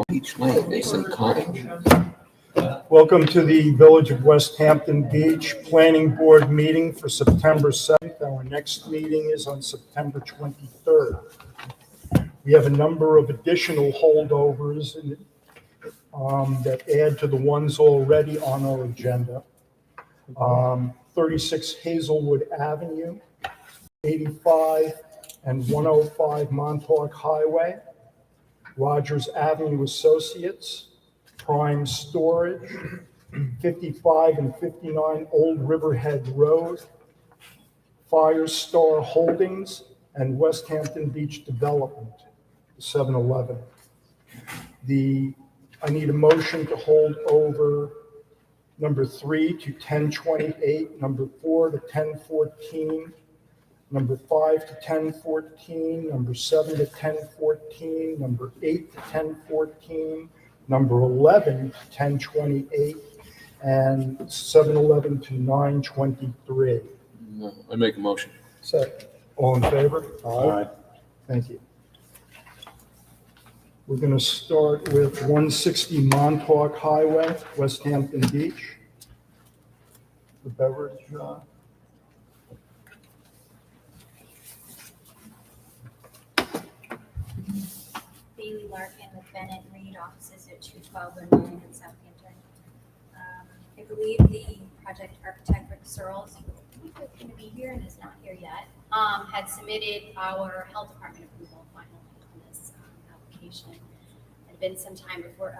Each night they say cottage. Welcome to the Village of West Hampton Beach Planning Board meeting for September 7th. Our next meeting is on September 23rd. We have a number of additional holdovers that add to the ones already on our agenda. 36 Hazelwood Avenue, 85 and 105 Montauk Highway, Rogers Avenue Associates, Prime Storage, 55 and 59 Old Riverhead Road, Firestar Holdings, and West Hampton Beach Development, 7-Eleven. I need a motion to hold over number 3 to 1028, number 4 to 1014, number 5 to 1014, number 7 to 1014, number 8 to 1014, number 11 to 1028, and 7-Eleven to 923. I make a motion. Second. All in favor? Aye. Thank you. We're going to start with 160 Montauk Highway, West Hampton Beach. The beverage. Bailey Larkin with Bennett Reed, offices at 212 Vermillion in Southampton. I believe the project architect, Rick Searles, who is going to be here and is not here yet, had submitted our health department approval finally on this application. It had been some time before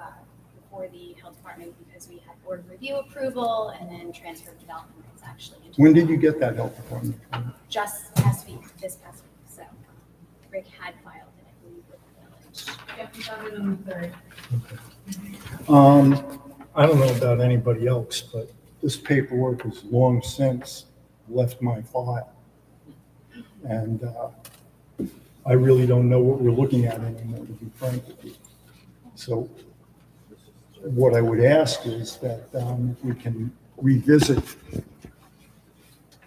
the health department because we had board review approval and then transfer of development rights actually. When did you get that health department? Just last week, this past week. So Rick had filed it, I believe, with the village. I don't know about anybody else, but this paperwork has long since left my file. And I really don't know what we're looking at anymore, to be frank with you. So what I would ask is that if we can revisit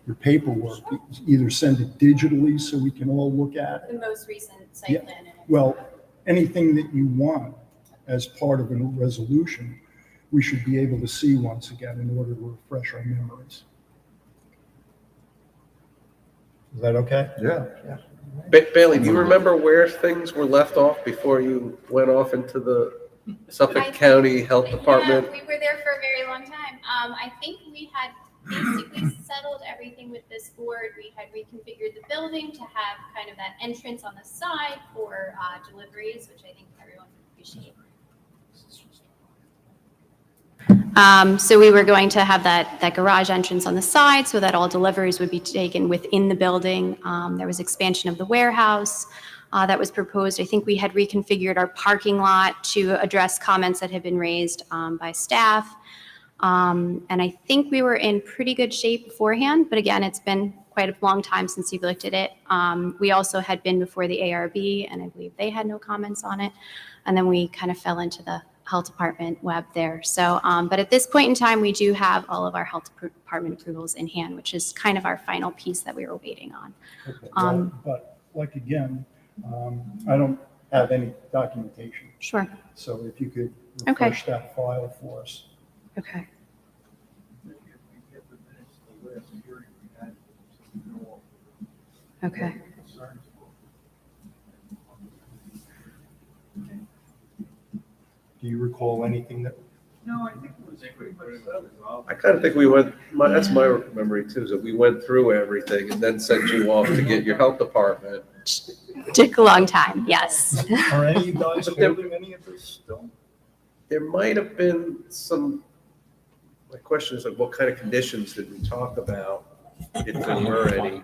your paperwork, either send it digitally so we can all look at it. The most recent site Yeah. plan. And Well, anything that you want as part of a resolution, we should be able to see once again in order to refresh our memories. Is that okay? Yeah. Bailey, do you remember where things were left off before you went off into the Suffolk County Health Department? Yeah, we were there for a very long time. I think we had basically settled everything with this board. We had reconfigured the building to have kind of that entrance on the side for deliveries, which I think everyone would appreciate. So we were going to have that garage entrance on the side so that all deliveries would be taken within the building. There was expansion of the warehouse that was proposed. I think we had reconfigured our parking lot to address comments that had been raised by staff. And I think we were in pretty good shape beforehand, but again, it's been quite a long time since you've looked at it. We also had been before the ARB, and I believe they had no comments on it. And then we kind of fell into the health department web there. So, but at this point in time, we do have all of our health department approvals in hand, which is kind of our final piece that we were waiting on. Okay, but like again, I don't have any documentation. Sure. So if you could Okay. refresh that file for us. Okay. Okay. Do you recall anything that? No, I think it was pretty much settled. I kind of think we went, that's my memory too, is that we went through everything and then sent you off to get your health department. Took a long time, yes. Are any of you guys But there- holding any of this still? There might have been some, my question is like, what kind of conditions did we talk about? If there were any.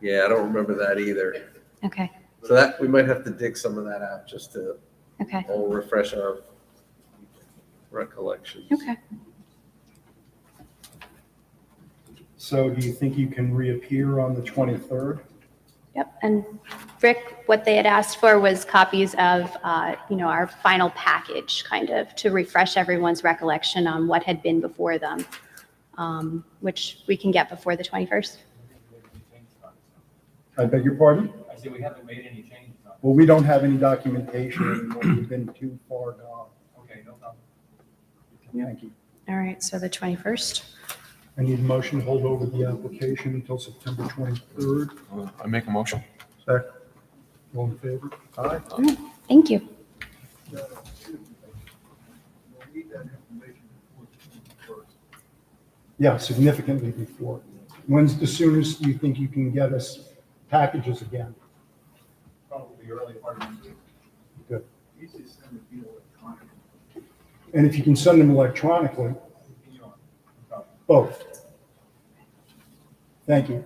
Yeah, I don't remember that either. Okay. So that, we might have to dig some of that out just to Okay. all refresh our recollections. Okay. So do you think you can reappear on the 23rd? Yep. And Rick, what they had asked for was copies of, our final package, kind of, to refresh everyone's recollection on what had been before them, which we can get before the 21st. I beg your pardon? I said we haven't made any changes on it. Well, we don't have any documentation anymore. We've been too far gone. Okay, no problem. Thank you. All right, so the 21st. I need a motion to hold over the application until September 23rd. I make a motion. Second. All in favor? Aye. Thank you. Yeah, significantly before. When's the soonest you think you can get us packages again? Probably early part of the week. Good. Easy to send a deal electronically. And if you can send them electronically, You know, no problem. both. Thank you.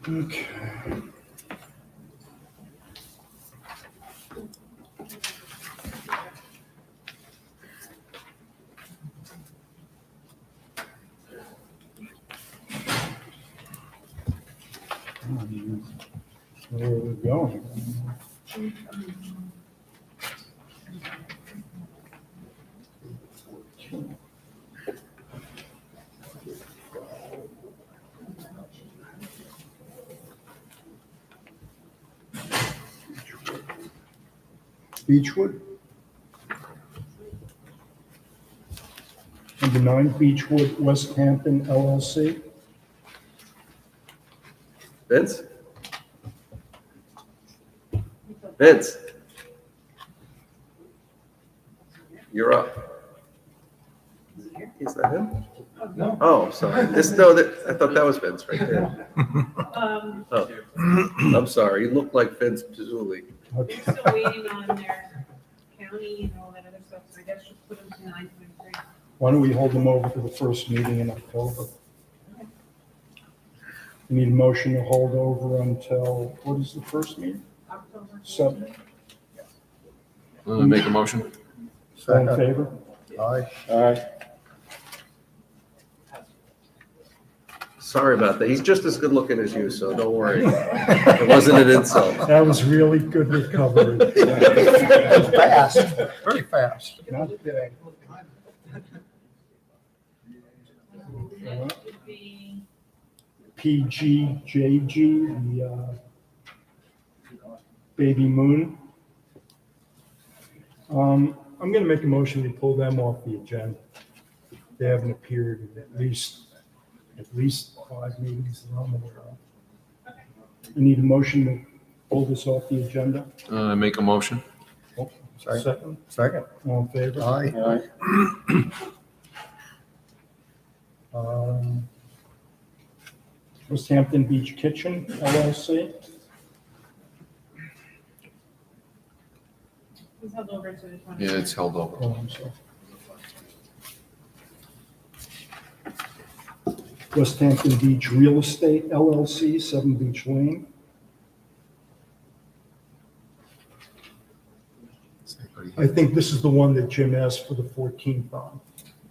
Okay. Where are we going? Beechwood? Number 9, Beechwood, West Hampton LLC. Vince? Vince? You're up. Is that him? No. Oh, sorry. I thought that was Vince right there. Oh, I'm sorry. You look like Vince Pizzulli. Okay. They're still waiting on their county and all that other stuff, so I guess just put them to 9.3. Why don't we hold them over to the first meeting in October? We need a motion to hold over until, what is the first meeting? October. 7. I make a motion. All in favor? Aye. Aye. Sorry about that. He's just as good looking as you, so don't worry. It wasn't an insult. That was really good recovery. Fast, very fast. Not bad. Would be PGJG, the Baby Moon. I'm going to make a motion to pull them off the agenda. They haven't appeared in at least 5 meetings that I'm aware of. I need a motion to pull this off the agenda. I make a motion. Second, Second. all in favor? Aye. West Hampton Beach Kitchen LLC. was held over to the 20th. Yeah, it's held over. Oh, I'm sorry. West Hampton Beach Real Estate LLC, 7 Beach Lane. I think this is the one that Jim asked for the 14th on.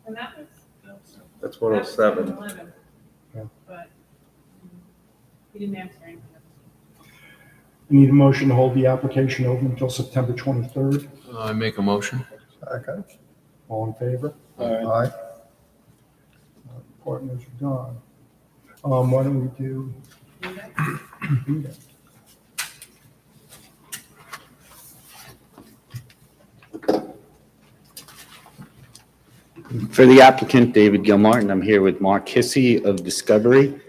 And that was. That's that was 107. 7-11, Yeah. But he didn't answer anything. I need a motion to hold the application open until September 23rd. I make a motion. Second. All in favor? Aye. Partners are gone. Why don't we do? For the applicant, David Gilmartin, I'm here with Mark Hissey of Discovery.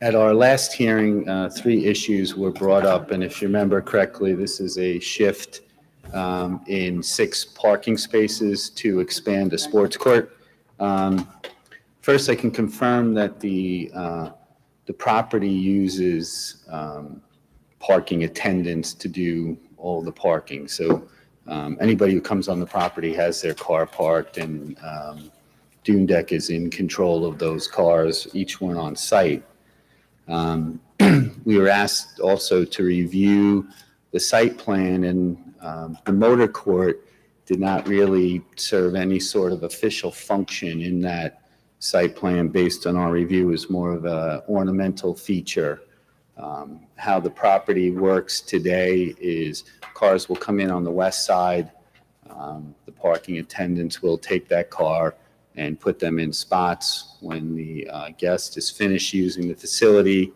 At our last hearing, 3 issues were brought up, and if you remember correctly, this is a shift in 6 parking spaces to expand a sports court. First, I can confirm that the property uses parking attendants to do all the parking. So anybody who comes on the property has their car parked, and Dune Deck is in control of those cars, each one on site. We were asked also to review the site plan, and the motor court did not really serve any sort of official function in that site plan. Based on our review, is more of a ornamental feature. How the property works today is cars will come in on the west side. The parking attendants will take that car and put them in spots. When the guest is finished using the facility,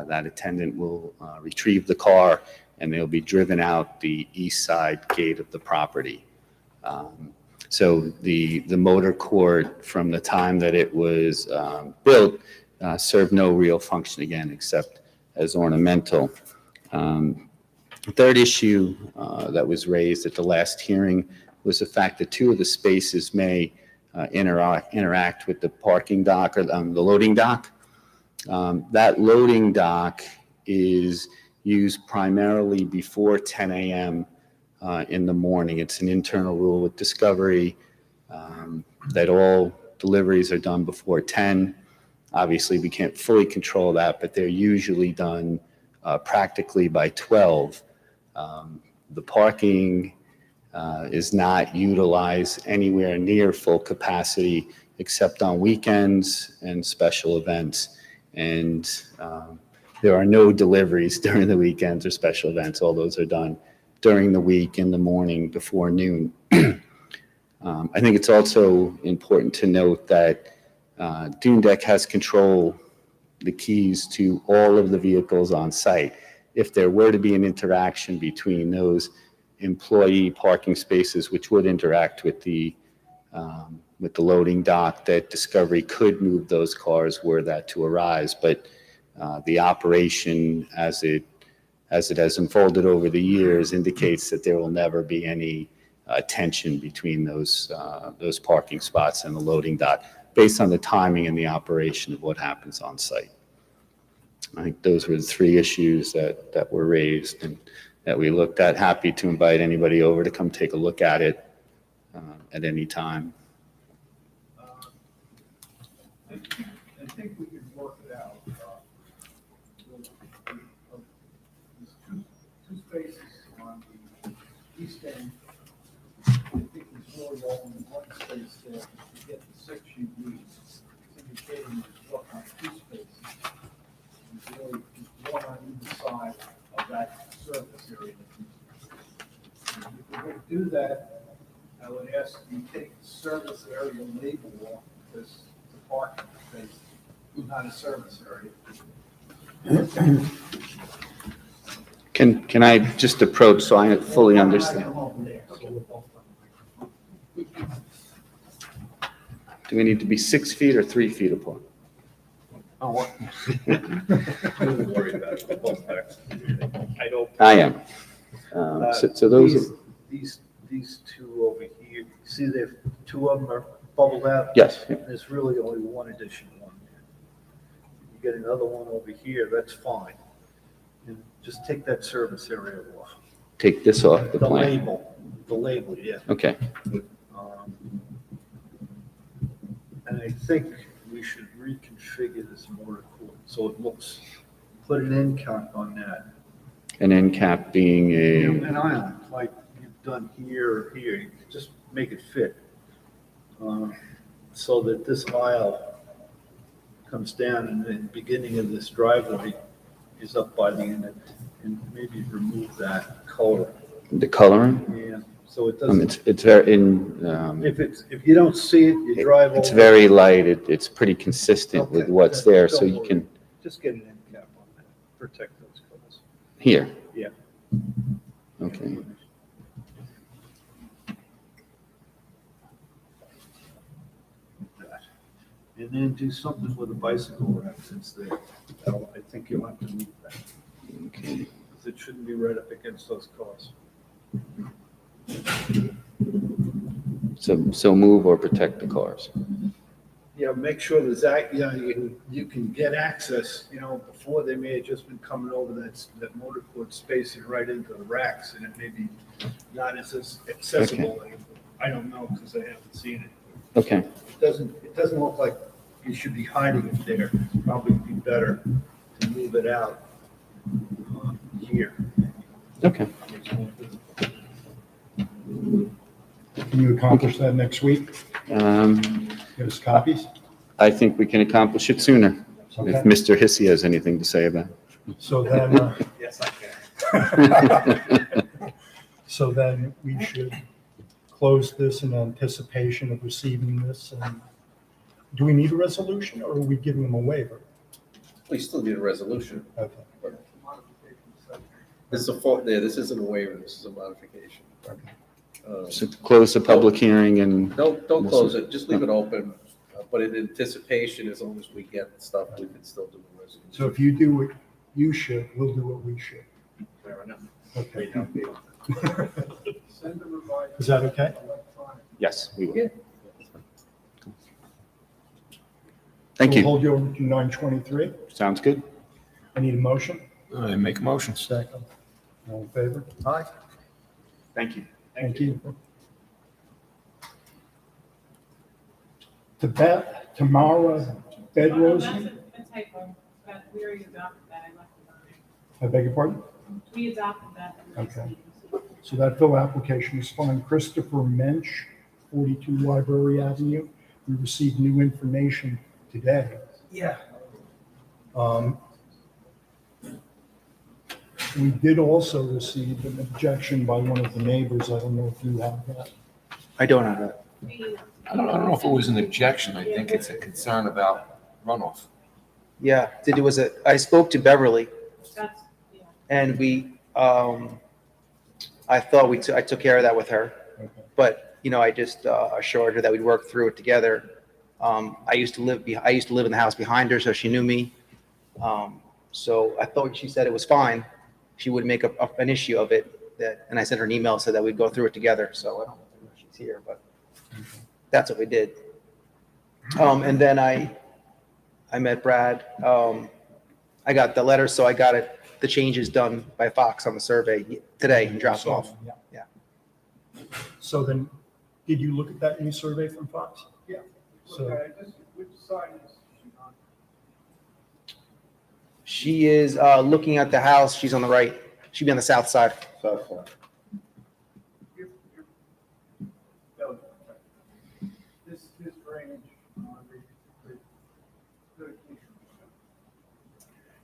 that attendant will retrieve the car, and they'll be driven out the east side gate of the property. So the motor court, from the time that it was built, served no real function again, except as ornamental. The third issue that was raised at the last hearing was the fact that two of the spaces may interact with the parking dock or the loading dock. That loading dock is used primarily before 10 a.m. In the morning. It's an internal rule with Discovery that all deliveries are done before 10. Obviously, we can't fully control that, but they're usually done practically by 12. The parking is not utilized anywhere near full capacity except on weekends and special events. And there are no deliveries during the weekends or special events. All those are done during the week in the morning before noon. I think it's also important to note that Dune Deck has the keys to all of the vehicles on site. If there were to be an interaction between those employee parking spaces, which would interact with the loading dock, that Discovery could move those cars were that to arise. But the operation, as it has unfolded over the years, indicates that there will never be any tension between those parking spots and the loading dock, based on the timing and the operation of what happens on site. I think those were the three issues that were raised and that we looked at. Happy to invite anybody over to come take a look at it at any time. I think we can work it out. There's two spaces on the east end. I think there's really only one space there to get the section used. It's indicating there's work on two spaces. There's really just one on either side of that surface area. If we're going to do that, I would ask you take the service area label off, because it's a parking space, not a service area. Can I just approach so I fully understand? Do we need to be 6 feet or 3 feet apart? Don't worry about it. Both back. I don't. I am. So those are, These two over here, see there, two of them are bubbled out? yes, yeah. There's really only one additional one there. You get another one over here, that's fine. And just take that service area off. Take this off the The plan. label, yeah. Okay, And I think we should reconfigure this motor court so it looks, put an end cap on that. an end cap being An island, like you've done here or here, you just make it fit. So that this aisle comes down and the beginning of this driveway is up by the end, and maybe remove that color. the coloring. Yeah, so it doesn't, It's very, if you don't see it, you drive over. it's very light. It's pretty consistent with Okay, what's then there, so don't you worry. can, Just get an end cap on that, protect those colors. here. Yeah. Okay. And then do something with the bicycle rack since there. I think you'll have to move that, Okay. because it shouldn't be right up against those cars. So move or protect the cars. Yeah, make sure there's you can get access, before they may have just been coming over that motor court space and right into the racks, and it may be not as accessible. I don't know, because I haven't seen it. Okay. It doesn't look like you should be hiding it there. It'd probably be better to move it out here. Okay. Can you accomplish that next week? Get us copies? I think we can accomplish it sooner, Okay. if Mr. Hissy has anything to say about So then, Yes, I can. so then we should close this in anticipation of receiving this. And do we need a resolution or are we giving them a waiver? We still need a resolution. Okay. This is a fault, yeah, this isn't a waiver, this is a modification. So close the public hearing and, Don't close it, just leave it open, but in anticipation, as long as we get stuff, we can still do the resolution. So if you do what you should, we'll do what we should. Fair enough. Okay. Send the revised. Is that okay? electronic. yes, we will. Yeah. Thank We'll you. hold you over to 9:23. Sounds good. I need a motion. I make a motion. Second. All in favor? Aye. Thank you. Thank you. Tamara Bedrose, That's a typo, but we already adopted that, I left it on there. I beg your pardon? We adopted that. in the last Okay. meeting, so- So that bill application is fine. Christopher Mensch, 42 Library Avenue. We received new information today. Yeah. We did also receive an objection by one of the neighbors. I don't know if you have that. I don't have that. I don't know if it was an objection. I think it's a concern about runoff. Yeah, it was I spoke to Beverly That's, yeah. and I thought I took care of that with her. Okay. But, I just assured her that we'd work through it together. I used to live in the house behind her, so she knew me. So I thought she said it was fine. She would make an issue of it and I sent her an email, said that we'd go through it together. So I don't know if she's here, but that's what we did. And then I met Brad. I got the letter, so I got the changes done by Fox on the survey today and dropped them off. Yeah. So then, did you look at that new survey from Fox? Yeah. So- Okay, which side is she on? She is looking at the house. She's on the right. She'd be on the south side. South side. You're- no, This drainage on the dedication.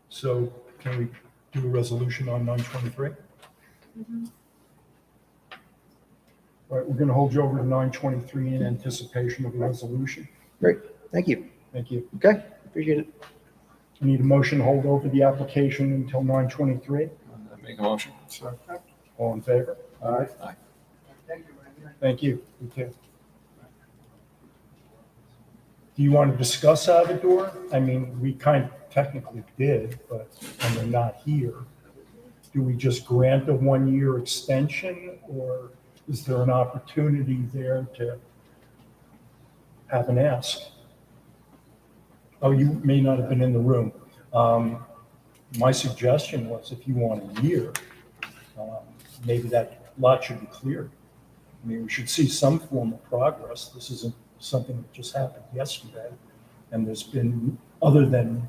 So can we do a resolution on 9:23? All right, we're going to hold you over to 9:23 in anticipation of a resolution. Great. Thank you. Thank you. Okay. Appreciate it. I need a motion to hold over the application until 9:23. I make a motion. All in favor? Thank you, Randy. Thank you. You too. Do you want to discuss Avador? I mean, we kind of technically did, but when they're not here, do we just grant a one-year extension, or is there an opportunity there to have an ask? Oh, you may not have been in the room. My suggestion was if you want a year, maybe that lot should be cleared. I mean, we should see some form of progress. This isn't something that just happened yesterday. And there's been, other than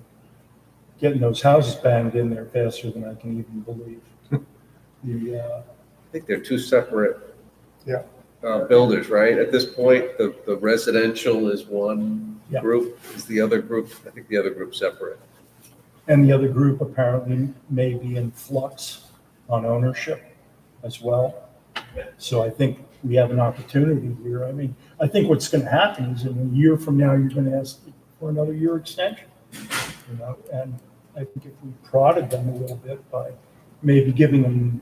getting those houses banged in there faster than I can even believe. I think they're two separate Yeah. builders, right? At this point, the residential is one Yeah. group, is the other group, I think the other group's separate. And the other group apparently may be in flux on ownership as well. So I think we have an opportunity here. I mean, I think what's going to happen is in a year from now, you're going to ask for another year extension. And I think if we prodded them a little bit by maybe giving them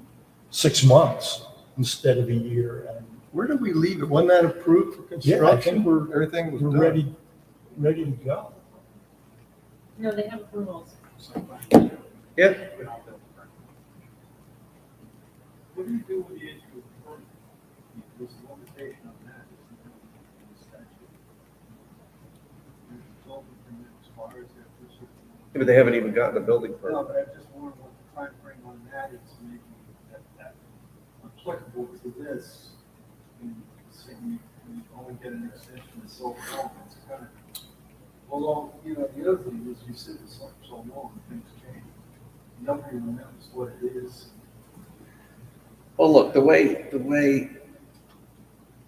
6 months instead of a year. And Where did we leave it? Wasn't that approved for yeah, I think construction? Everything was we're done. ready to go. No, they have approvals. Yeah, What do you do with the issue of permit? There's a limitation on that. isn't there, in the statute? Your building permit expires after a certain. but they haven't even gotten a building No, permit. but I just wonder what the timeframe on that is, maybe that applicable to this. And saying we only get an extension of so long, it's kind of, although, the other thing is you sit for so long, things change. Nobody remembers what it is. Well, look, the way,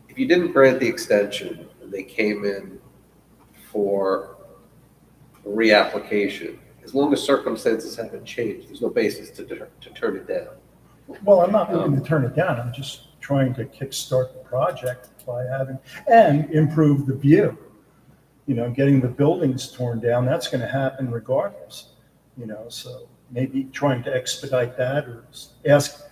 if you didn't grant the extension and they came in for a reapplication, as long as circumstances haven't changed, there's no basis to turn it down. Well, I'm not looking to turn it down. I'm just trying to kickstart the project by having, and improve the view. You know, getting the buildings torn down, that's going to happen regardless, you know, so maybe trying to expedite that or ask,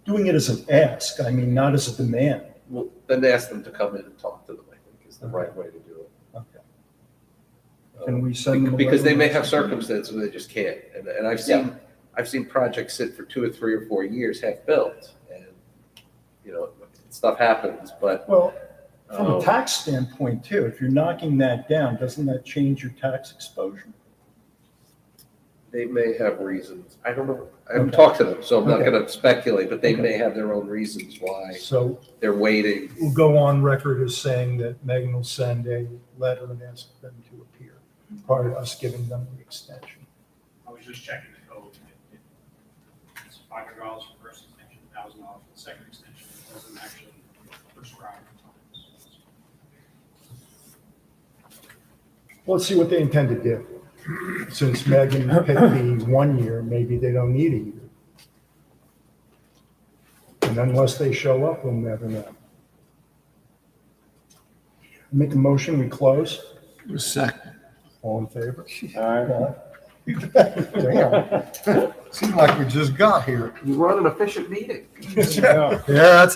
doing it as an ask, I mean, not as a demand. Well, then ask them to come in and talk to them, I think, is the right way to do it. Okay. Can we send them a Because they letter? may have circumstances where they just can't. And I've seen projects sit for 2 or 3 or 4 years half built and, you know, stuff happens, but. Well, from a um, tax standpoint too, if you're knocking that down, doesn't that change your tax exposure? They may have reasons. I don't know. I haven't Okay. talked to them, so I'm not Okay. going to speculate, but they Okay. may have their own reasons why So they're waiting. we'll go on record as saying that Megan will send a letter and ask them to appear prior to us giving them the extension. I was just checking the code. It's $500 for the first extension, $1,000 for the second extension. It doesn't actually prescribe times. Well, let's see what they intend to do. Since Megan picked the 1 year, maybe they don't need a year. And unless they show up, we'll never know. Make a motion, we close. Second. All in favor? Damn. Seems like we just got here. You run an efficient meeting. Yeah, that's